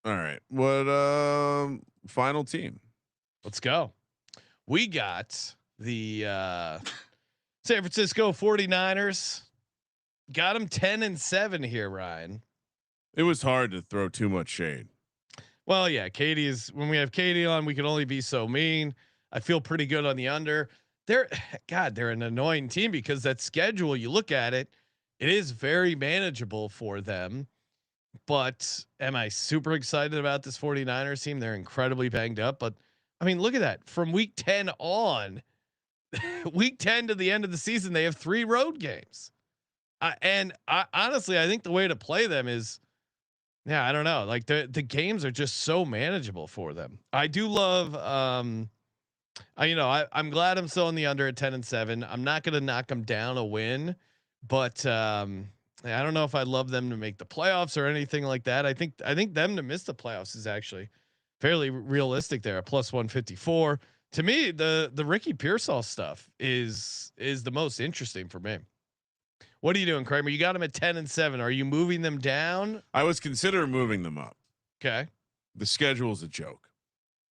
All right. What final team? Let's go. We got the San Francisco 49ers got him 10-7 here, Ryan. It was hard to throw too much shade. Well, yeah, Katie is when we have Katie on, we can only be so mean. I feel pretty good on the under. They're God, they're an annoying team because that schedule, you look at it, it is very manageable for them. But am I super excited about this 49ers team? They're incredibly banged up. But I mean, look at that. From week 10 on, week 10 to the end of the season, they have 3 road games. And I honestly, I think the way to play them is, yeah, I don't know. Like the games are just so manageable for them. I do love, I'm glad I'm still in the under at 10-7. I'm not going to knock them down a win, but I don't know if I love them to make the playoffs or anything like that. I think them to miss the playoffs is actually fairly realistic there. Plus 154. To me, the Ricky Pearsall stuff is the most interesting for me. What are you doing, Kramer? You got them at 10-7. Are you moving them down? I was considering moving them up. Okay. The schedule's a joke.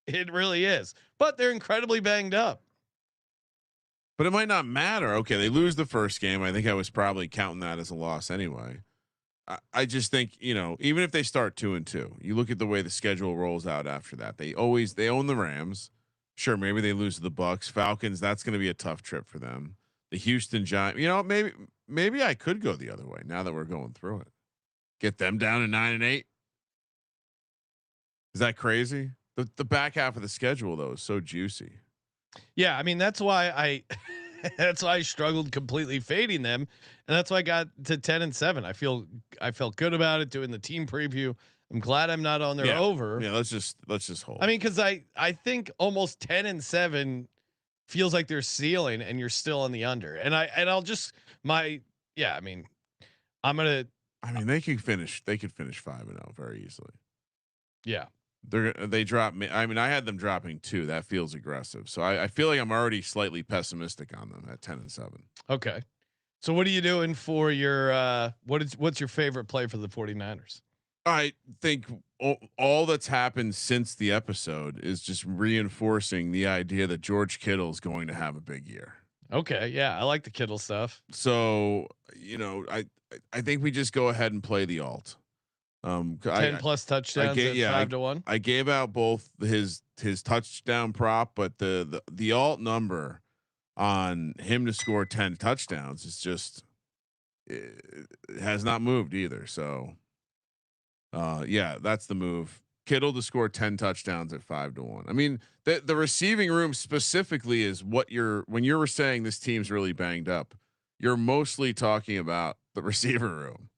It really is, but they're incredibly banged up. But it might not matter. Okay, they lose the first game. I think I was probably counting that as a loss anyway. I just think, even if they start 2-2, you look at the way the schedule rolls out after that. They own the Rams. Sure, maybe they lose to the Bucks, Falcons. That's going to be a tough trip for them. The Houston Giants. Maybe I could go the other way now that we're going through it. Get them down to 9-8. Is that crazy? The back half of the schedule though is so juicy. Yeah, I mean that's why I that's why I struggled completely fading them, and that's why I got to 10-7. I felt good about it doing the team preview. I'm glad I'm not on their over. Yeah, let's just hold. I mean, because I think almost 10-7 feels like they're ceiling, and you're still on the under. And I'll just I mean, they could finish 5-0 very easily. Yeah. They drop me. I mean, I had them dropping 2. That feels aggressive. So I feel like I'm already slightly pessimistic on them at 10-7. Okay. So what are you doing for your what's your favorite play for the 49ers? I think all that's happened since the episode is just reinforcing the idea that George Kittle is going to have a big year. Okay. Yeah. I like the Kittle stuff. So, I think we just go ahead and play the alt. 10 plus touchdowns at 5-1. I gave out both his touchdown prop, but the alt number on him to score 10 touchdowns is just it has not moved either. So that's the move. Kittle to score 10 touchdowns at 5-1. I mean, the receiving room specifically is what when you're saying this team's really banged up, you're mostly talking about the receiver room.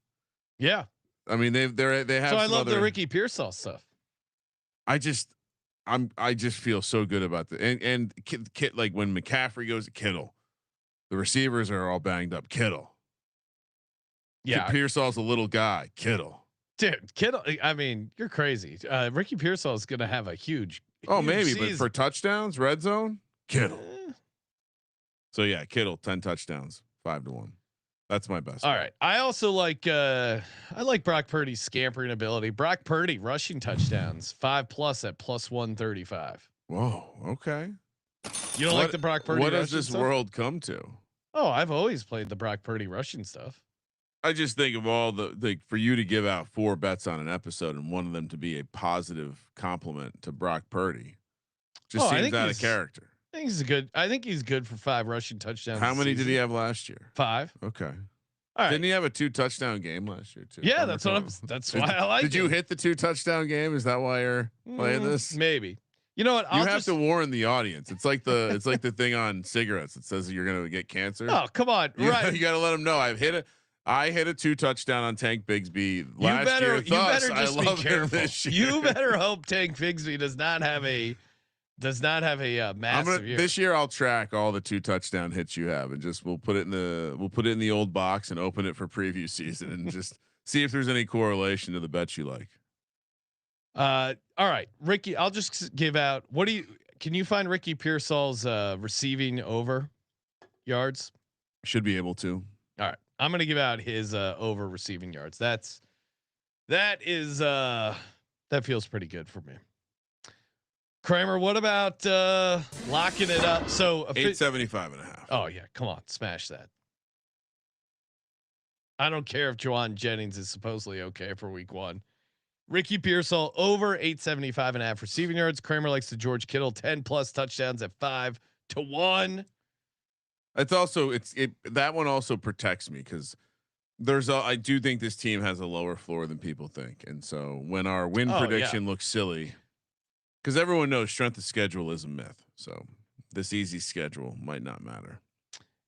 Yeah. I mean, they have. So I love the Ricky Pearsall stuff. I just feel so good about the and like when McCaffrey goes to Kittle, the receivers are all banged up. Kittle. Yeah. Pearsall's a little guy. Kittle. Dude, Kittle. I mean, you're crazy. Ricky Pearsall is going to have a huge maybe, season. But for touchdowns, red zone, Kittle. So yeah, Kittle 10 touchdowns, 5-1. That's my best. All right. I also like Brock Purdy's scampering ability. Brock Purdy rushing touchdowns 5+ at plus 135. Whoa. Okay. You don't like the Brock Purdy? What has this world come to? Oh, I've always played the Brock Purdy rushing stuff. I just think of all for you to give out 4 bets on an episode and one of them to be a positive compliment to Brock Purdy just seems out of character. I think he's good for 5 rushing touchdowns. How many did he have last year? 5. Okay. All right. Didn't he have a 2 touchdown game last year too? Yeah, that's why I like it. Did you hit the 2 touchdown game? Is that why you're playing this? Maybe. You know what? You have to warn the audience. It's like the thing on cigarettes. It says you're going to get cancer. Oh, come on. Right. You got to let them know I hit a 2 touchdown on Tank Bigsby last year. You better just be careful. This year. You better hope Tank Bigsby does not have a massive year. This year I'll track all the 2 touchdown hits you have and just we'll put it in the old box and open it for preview season and just see if there's any correlation to the bets you like. All right, Ricky, I'll just give out. Can you find Ricky Pearsall's receiving over yards? Should be able to. All right. I'm going to give out his over receiving yards. That feels pretty good for me. Kramer, what about locking it up? So 875.5. Oh yeah, come on, smash that. I don't care if Juwan Jennings is supposedly okay for week 1. Ricky Pearsall over 875.5 receiving yards. Kramer likes the George Kittle 10 plus touchdowns at 5-1. It's also that one also protects me because I do think this team has a lower floor than people think, and so when our win prediction looks silly, because everyone knows strength of schedule is a myth, so this easy schedule might not matter.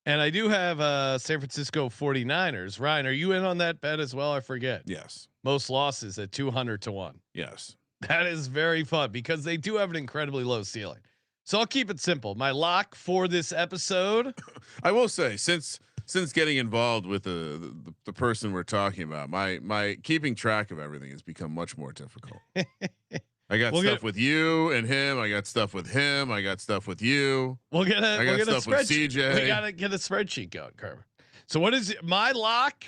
And I do have San Francisco 49ers. Ryan, are you in on that bet as well? I forget. Yes. Most losses at 200-1. Yes. That is very fun because they do have an incredibly low ceiling. So I'll keep it simple. My lock for this episode. I will say, since getting involved with the person we're talking about, my keeping track of everything has become much more difficult. I got stuff with you and him. I got stuff with him. I got stuff with you. We'll get a stuff with CJ. We gotta get a spreadsheet going, Carver. So what is it? My lock?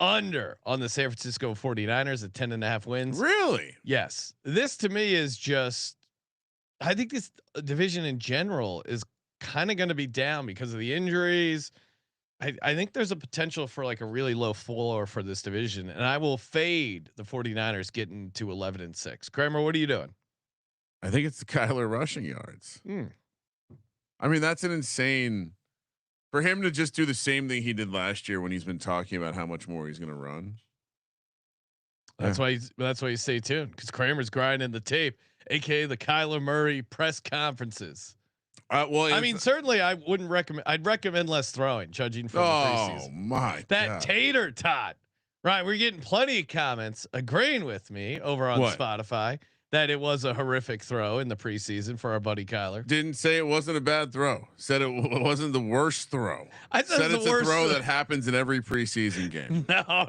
Under on the San Francisco 49ers at 10.5 wins. Really? Yes. This to me is just, I think this division in general is kind of going to be down because of the injuries. I think there's a potential for like a really low floor for this division, and I will fade the 49ers getting to 11-6. Kramer, what are you doing? I think it's the Kyler rushing yards. I mean, that's an insane for him to just do the same thing he did last year when he's been talking about how much more he's going to run. That's why you stay tuned, because Kramer's grinding the tape, aka the Kyler Murray press conferences. Well, I mean, certainly I wouldn't recommend. I'd recommend less throwing, judging from the preseason. Oh my that God. tater tot. Right, we're getting plenty of comments agreeing with me over on Spotify that it was a horrific throw in the preseason for our buddy Kyler. Didn't say it wasn't a bad throw. Said it wasn't the worst throw. I said it's a throw that happens in every preseason game. No,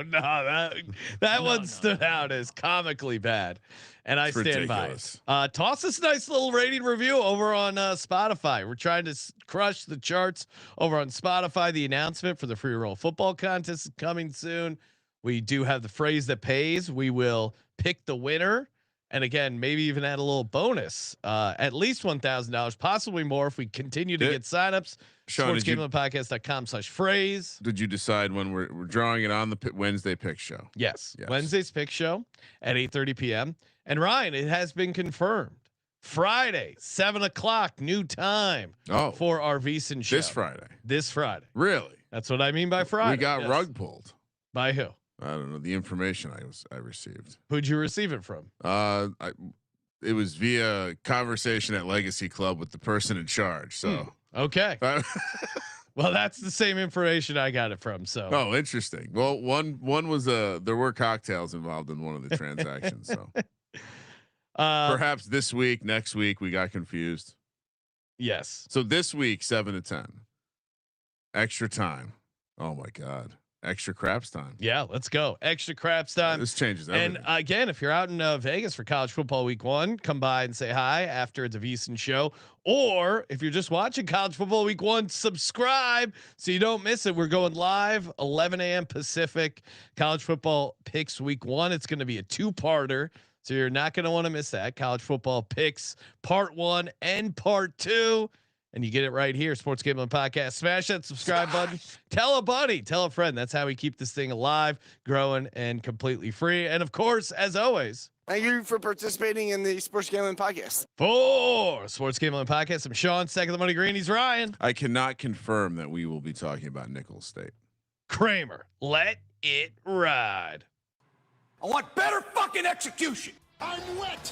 that one stood out as comically bad, and I stand ridiculous. by it. Toss us a nice little rating review over on Spotify. We're trying to crush the charts over on Spotify. The announcement for the free roll football contest is coming soon. We do have the phrase that pays. We will pick the winner. And again, maybe even add a little bonus, at least $1,000, possibly more if we continue to get signups. SportsGamblingPodcast.com/phrase. Did you decide when we're drawing it on the Wednesday pick show? Yes. Wednesday's pick show at 8:30 p.m. And Ryan, it has been confirmed. Friday, 7:00 new time for our VSiN show. This Friday. Really? That's what I mean by Friday. We got rug pulled. By who? I don't know the information I received. Who'd you receive it from? It was via conversation at Legacy Club with the person in charge. So okay. Well, that's the same information I got it from. So interesting. Well, one was there were cocktails involved in one of the transactions. So perhaps this week, next week we got confused. Yes. So this week 7 to 10, extra time. Oh my God. Extra craps time. Yeah, let's go. Extra craps time. This changes everything. And again, if you're out in Vegas for college football week 1, come by and say hi after the VSiN show. Or if you're just watching college football week 1, subscribe so you don't miss it. We're going live 11 a.m. Pacific. College football picks week 1. It's going to be a 2-parter. So you're not going to want to miss that. College football picks part 1 and part 2. And you get it right here. Sports Gambling Podcast. Smash that subscribe button. Tell a buddy, tell a friend. That's how we keep this thing alive, growing, and completely free. And of course, as always, thank you for participating in the Sports Gambling Podcast. For Sports Gambling Podcast, I'm Sean, second the money green. He's Ryan. I cannot confirm that we will be talking about Nicholls State. Kramer, let it ride. I want better fucking execution. I'm wet.